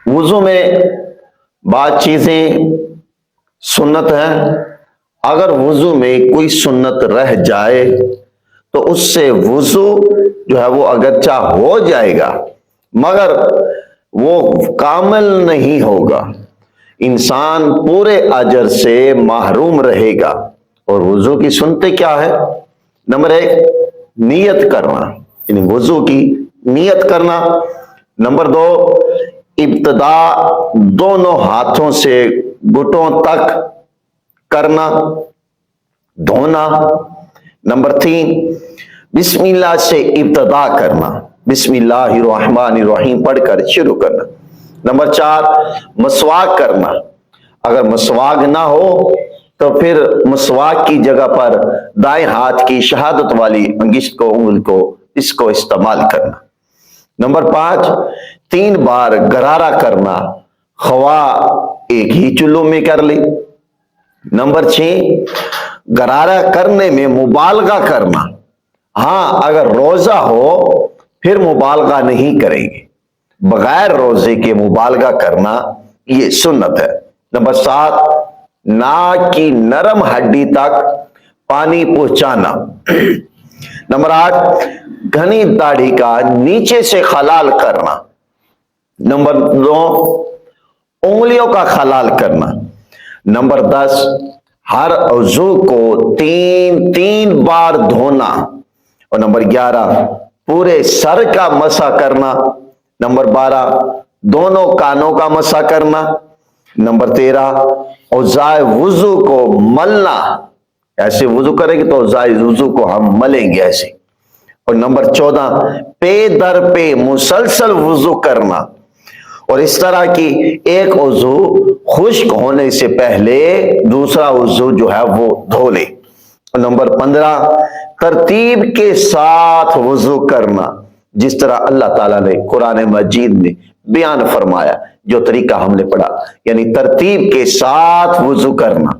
وضو میں بعض چیزیں سنت ہیں، اگر وضو میں کوئی سنت رہ جائے تو اس سے وضو جو ہے وہ اگرچہ ہو جائے گا مگر وہ کامل نہیں ہوگا، انسان پورے اجر سے محروم رہے گا۔ اور وضو کی سنتیں کیا ہے؟ نمبر 1 نیت کرنا، یعنی وضو کی نیت کرنا۔ نمبر 2 ابتدا دونوں ہاتھوں سے گھٹنوں تک کرنا، دھونا۔ نمبر 3 بسم اللہ سے ابتدا کرنا، بسم اللہ الرحمن الرحیم پڑھ کر شروع کرنا۔ نمبر 4 مسواک کرنا، اگر مسواک نہ ہو تو پھر مسواک کی جگہ پر دائیں ہاتھ کی شہادت والی انگشت کو، انگل کو، اس کو استعمال کرنا۔ نمبر 5 3 بار غرارہ کرنا، خواہ ایک ہی چلو میں کر لے۔ نمبر 6 غرارہ کرنے میں مبالغہ کرنا، ہاں اگر روزہ ہو پھر مبالغہ نہیں کریں گے، بغیر روزے کے مبالغہ کرنا یہ سنت ہے۔ نمبر 7 ناک کی نرم ہڈی تک پانی پہنچانا۔ نمبر 8 گھنی داڑھی کا نیچے سے خلال کرنا۔ نمبر 9 انگلیوں کا خلال کرنا۔ نمبر 10 ہر عضو کو 3 بار دھونا۔ اور نمبر 11 پورے سر کا مسح کرنا۔ نمبر 12 دونوں کانوں کا مسح کرنا۔ نمبر 13 اعضائے وضو کو ملنا، ایسے وضو کریں گے تو اعضائے وضو کو ہم ملیں گے ایسے۔ اور نمبر 14 پے در پہ مسلسل وضو کرنا، اور اس طرح کی ایک عضو خشک ہونے سے پہلے دوسرا عضو جو ہے وہ دھو لے۔ اور نمبر 15 ترتیب کے ساتھ وضو کرنا، جس طرح اللہ تعالیٰ نے قرآن مجید میں بیان فرمایا، جو طریقہ ہم نے پڑھا، یعنی ترتیب کے ساتھ وضو کرنا،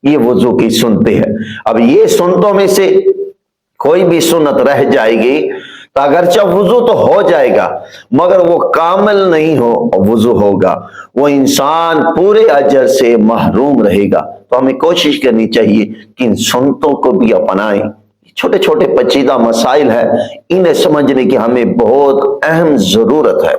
یہ وضو کی سنتیں ہیں۔ اب یہ سنتوں میں سے کوئی بھی سنت رہ جائے گی تو اگرچہ وضو تو ہو جائے گا مگر وہ کامل نہیں ہو وضو ہوگا، وہ انسان پورے اجر سے محروم رہے گا۔ تو ہمیں کوشش کرنی چاہیے کہ ان سنتوں کو بھی اپنائیں۔ چھوٹے چھوٹے پیچیدہ مسائل ہیں، انہیں سمجھنے کی ہمیں بہت اہم ضرورت ہے۔